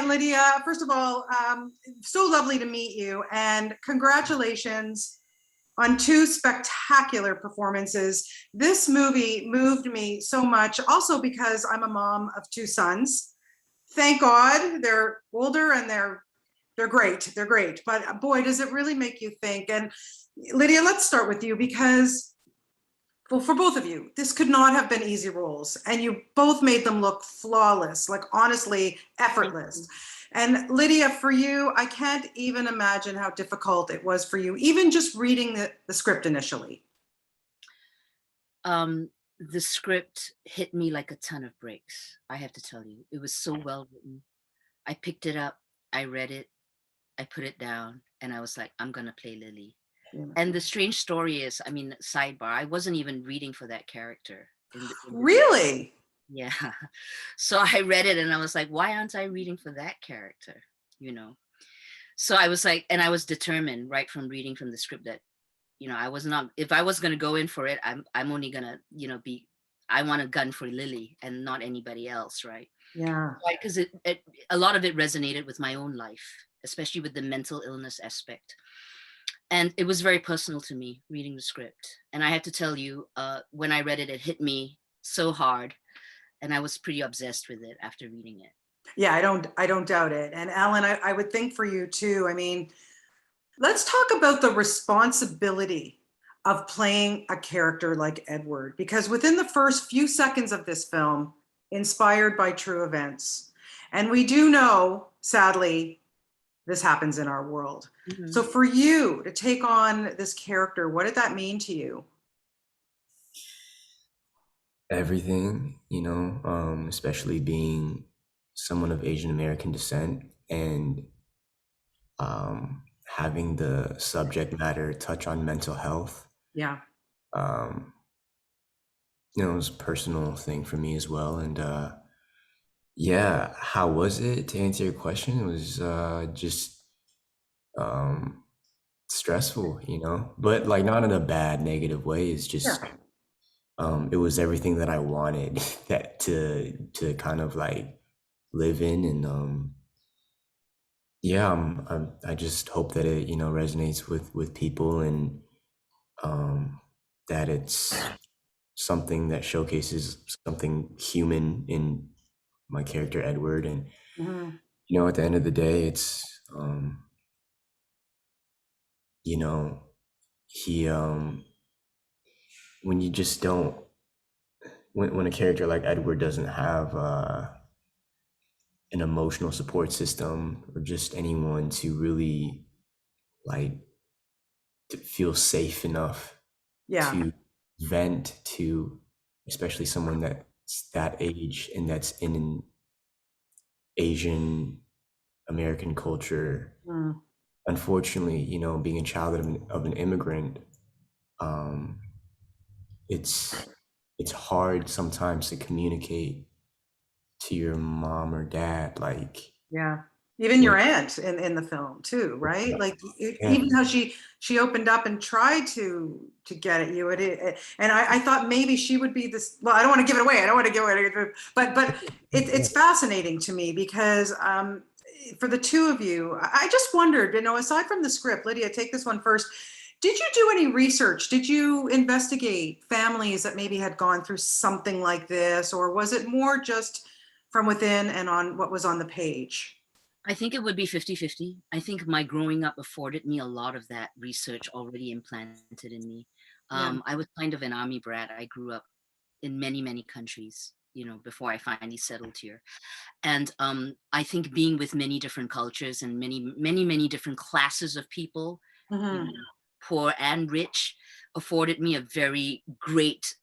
Hi, Lydia. First of all, so lovely to meet you, and congratulations on two spectacular performances. This movie moved me so much, also because I'm a mom of two sons. Thank God they're older and they're great. They're great. But boy, does it really make you think. And Lydia, let's start with you because, well, for both of you, this could not have been easy roles, and you both made them look flawless, like honestly effortless. And Lydia, for you, I can't even imagine how difficult it was for you, even just reading the script initially. The script hit me like a ton of bricks. I have to tell you, it was so well written. I picked it up, I read it, I put it down, and I was like, I'm gonna play Lily. Yeah. And the strange story is, I mean, sidebar, I wasn't even reading for that character in the beginning. Really? Yeah. So I read it and I was like, why aren't I reading for that character? You know? So I was like, and I was determined right from reading from the script that, I was not, if I was gonna go in for it, I'm only gonna, I want a gun for Lily and not anybody else, right? Yeah. Right, because a lot of it resonated with my own life, especially with the mental illness aspect. And it was very personal to me reading the script. And I have to tell you, when I read it, it hit me so hard, and I was pretty obsessed with it after reading it. Yeah, I don't doubt it. And Alan, I would think for you too. I mean, let's talk about the responsibility of playing a character like Edward, because within the first few seconds of this film, inspired by true events, and we do know, sadly, this happens in our world. Mhm. So for you to take on this character, what did that mean to you? Everything, especially being someone of Asian American descent and having the subject matter touch on mental health. Yeah. Um, it was a personal thing for me as well. And yeah, how was it? To answer your question, it was just um, stressful, but like not in a bad, negative way. It's Yeah. just it was everything that I wanted that to kind of like live in. And yeah, I just hope that it resonates with people, and that it's something that showcases something human in my character Edward. And Mhm. at the end of the day, it's you know he when you just don't when a character like Edward doesn't have an emotional support system, or just anyone to really like to feel safe enough Yeah. to vent to, especially someone that's that age and that's in an Asian American culture. Mm. Unfortunately, being a child of an immigrant, um, it's it's hard sometimes to communicate to your mom or dad, like Yeah. Even when your aunt in the film too, right? Like yeah, even how she opened up and tried to get at you. And I thought maybe she would be this. Well, I don't want to give it away. I don't want to give it away. But it's fascinating to me because for the two of you, I just wondered, aside from the script, Lydia, take this one first. Did you do any research? Did you investigate families that maybe had gone through something like this, or was it more just from within and on what was on the page? I think it would be 50-50. I think my growing up afforded me a lot of that research already implanted in me. Yeah. I was kind of an army brat. I grew up in many, many countries, before I finally settled here. And I think being with many different cultures and many, many, many different classes of people, you know, Hmm. poor and rich, afforded me a very great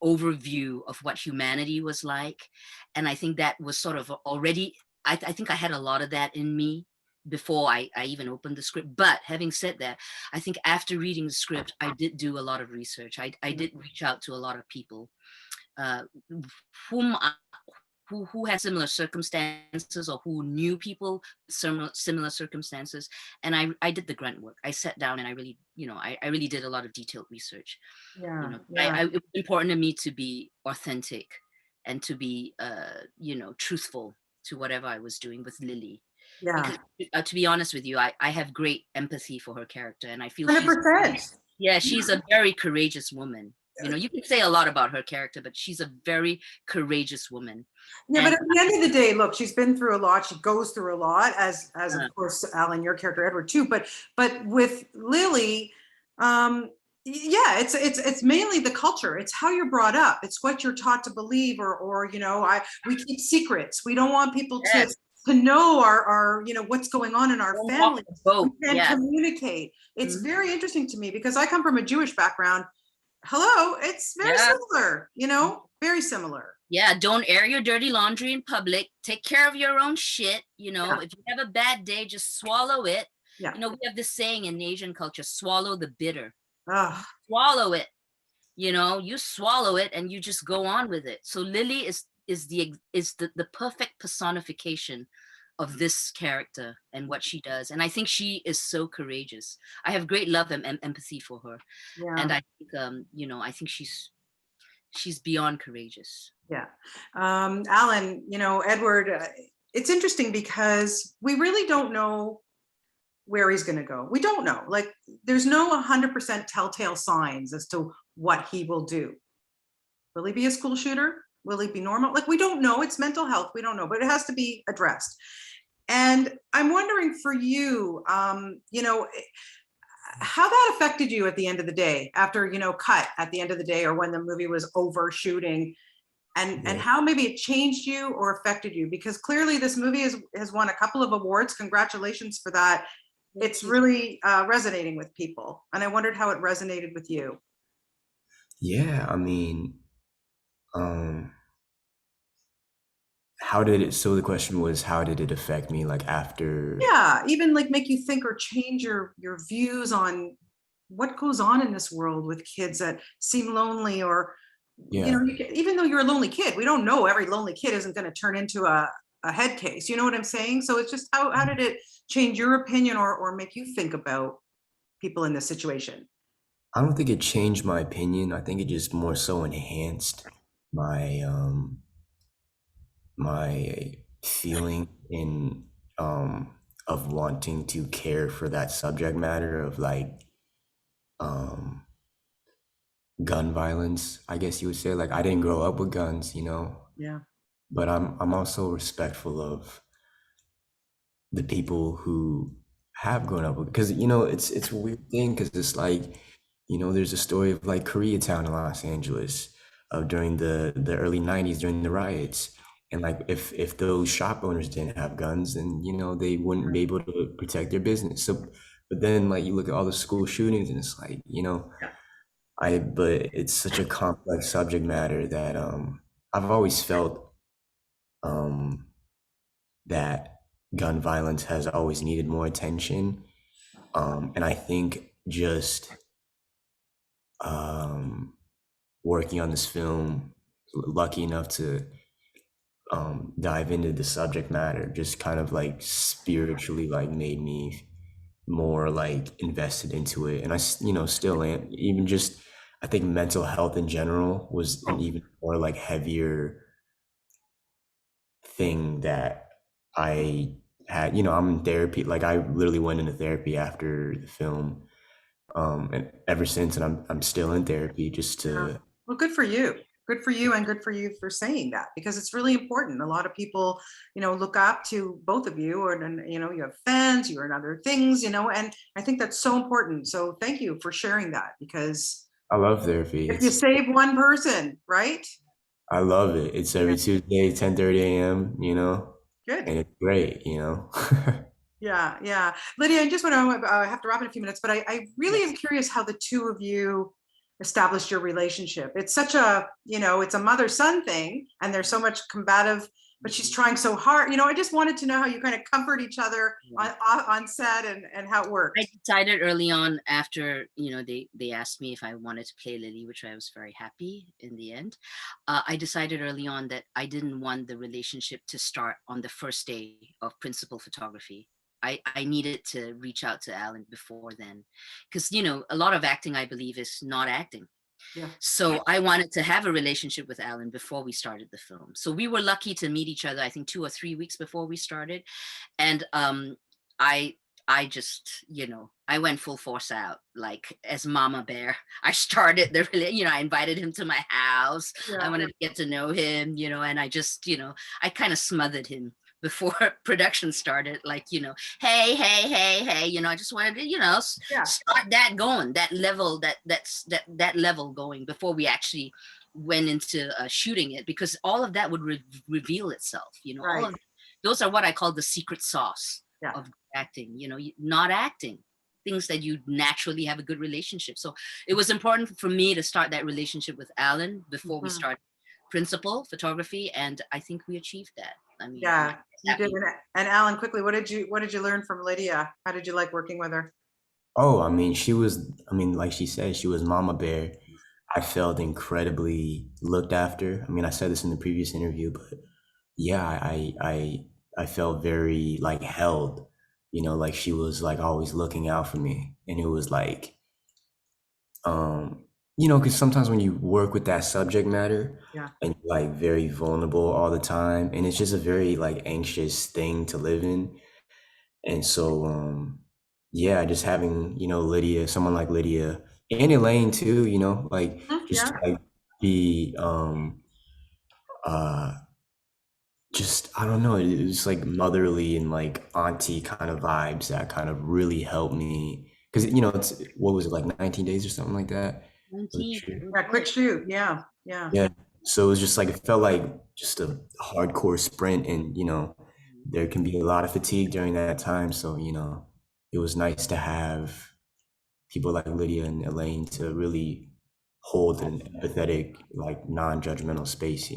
overview of what humanity was like. And I think that was sort of already, I think I had a lot of that in me before I even opened the script. But having said that, I think after reading the script, I did do a lot of research. I did reach out to a lot of people uh, whom who had similar circumstances or who knew people similar circumstances, and I did the grunt work. I sat down and I really I really did a lot of detailed research. Yeah. Yeah. It was important to me to be authentic and to be truthful. to whatever I was doing with Lily. Yeah. Because to be honest with you, I have great empathy for her character, and I feel she's 100%. yeah, she's a very courageous woman. You know, you can say a lot about her character, but she's a very courageous woman. Yeah, but And at the end of the day, look, she's been through a lot. She goes through a lot, as of uh, course, Alan, your character, Edward, too. But with Lily, yeah, it's mainly the culture. It's how you're brought up. It's what you're taught to believe, or we keep secrets. We don't want people to yes, know our what's going on in our don't walk family. the We boat. can't Yeah. communicate. It's Mhm. very interesting to me because I come from a Jewish background. Hello, it's very Yeah. similar, very similar. Yeah, don't air your dirty laundry in public. Take care of your own shit. You know, Yeah, if you have a bad day, just swallow it. yeah. You know, we have this saying in Asian culture, swallow the bitter. Ugh. Swallow it. You know, you swallow it and you just go on with it. So Lily is the perfect personification of this character and what she does. And I think she is so courageous. I have great love and empathy for her. And Yeah, I think I think she's beyond courageous. yeah. Alan, Edward, it's interesting because we really don't know where he's going to go. We don't know. Like, there's no 100% telltale signs as to what he will do. Will he be a school shooter? Will he be normal? Like, we don't know. It's mental health. We don't know, but it has to be addressed. And I'm wondering for you, how that affected you at the end of the day, after, cut at the end of the day, or when the movie was over shooting, and Yeah. how maybe it changed you or affected you, because clearly this movie has won a couple of awards. Congratulations for that. It's really resonating with people, and I wondered how it resonated with you. Yeah, I mean, um, how did it, so the question was, how did it affect me like after? Yeah, even like make you think or change your views on what goes on in this world with kids that seem lonely, or Yeah, even though you're a lonely kid, we don't know every lonely kid isn't going to turn into a head case. You know what I'm saying? So it's just how did it change your opinion, or make you think about people in this situation? I don't think it changed my opinion. I think it just more so enhanced my my feeling in of wanting to care for that subject matter of like um gun violence, I guess you would say. Like I didn't grow up with guns, Yeah. but I'm also respectful of the people who have grown up with, because it's a weird thing, because it's like there's a story of like Koreatown in Los Angeles during the early 90s during the riots, and like if those shop owners didn't have guns, then they wouldn't be able to protect their business. So but then like you look at all the school shootings, and it's like Yeah. but it's such a complex subject matter that I've always felt um that gun violence has always needed more attention. And I think just um, working on this film, lucky enough to dive into the subject matter, just kind of like spiritually like made me more like invested into it. And still am. Even just, I think mental health in general was an even more like heavier thing that I had. I'm in therapy. Like I literally went into therapy after the film, and ever since, and I'm still in therapy just Yeah. to. Well, good for you. Good for you, and good for you for saying that, because it's really important. A lot of people, look up to both of you, and you have fans, you're in other things, and I think that's so important. So thank you for sharing that, because I love therapy. if you save one person, right? I love it. It's every Yeah, Tuesday, 10:30 a.m. good. And it's great. Yeah, yeah. Lydia, I just want to have to wrap in a few minutes, but I really am curious how the two of you established your relationship. It's such a, it's a mother-son thing, and there's so much combative, but she's trying so hard. I just wanted to know how you kind of comfort each other on set, and how it worked. I decided early on after, they asked me if I wanted to play Lily, which I was very happy in the end. I decided early on that I didn't want the relationship to start on the first day of principal photography. I needed to reach out to Alan before then, because, a lot of acting, I believe, is not acting. Yeah. So I wanted to have a relationship with Alan before we started the film. So we were lucky to meet each other, I think 2 or 3 weeks before we started. And I I just, I went full force out, like as Mama Bear. I started I invited him to my house. I Yeah. wanted to get to know him, and I just, I kind of smothered him before production started, like, hey, hey, hey, hey, I just wanted to, Yeah. start that going, that level, that level going before we actually went into shooting it, because all of that would reveal itself, all Right. of those are what I call the secret sauce Yeah. of acting, not acting, things that you naturally have a good relationship. So it was important for me to start that relationship with Alan before we Mhm. started principal photography, and I think we achieved that. I mean, Yeah, you did. happy. And Alan, quickly, what did you learn from Lydia? How did you like working with her? Oh, I mean, like she said, she was Mama Bear. I felt incredibly looked after. I mean, I said this in the previous interview, but yeah, I felt very like held, like she was like always looking out for me. And it was like, because sometimes when you work with that subject matter Yeah. and you're like very vulnerable all the time, and it's just a very like anxious thing to live in. And so, yeah, just having, Lydia, someone like Lydia and Elaine too, like just Yeah. to, like be, uh, just, I don't know, it was like motherly and like auntie kind of vibes that kind of really helped me. Cause, what was it, like 19 days or something like that? Was it 19, true? Yeah. Quick shoot. Yeah. Yeah. Yeah. So it was just like, it felt like just a hardcore sprint, and, there can be a lot of fatigue during that time. So, it was nice to have people like Lydia and Elaine to really hold an empathetic, like non-judgmental space.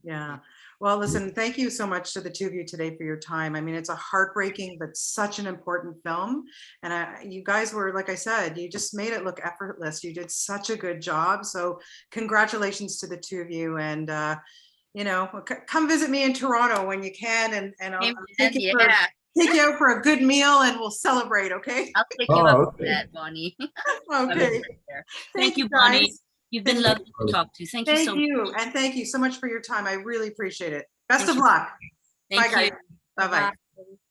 Yeah. Well, listen, thank you so much to the two of you today for your time. I mean, it's a heartbreaking, but such an important film. And you guys were, like I said, you just made it look effortless. You did such a good job. So congratulations to the two of you. And, come visit me in Toronto when you can. And I'll Amen, take you yeah. take you out for a good meal and we'll celebrate. Okay. I'll take you up Oh, for okay. that, Bonnie. Okay. Thank Thank you you, Bonnie. guys. You've been Thank lovely to talk to. Thank you so Thank much. you. And thank you so much for your time. I really appreciate it. Best Thank of you. luck. Bye, Thank you. guys. Bye-bye. Bye-bye.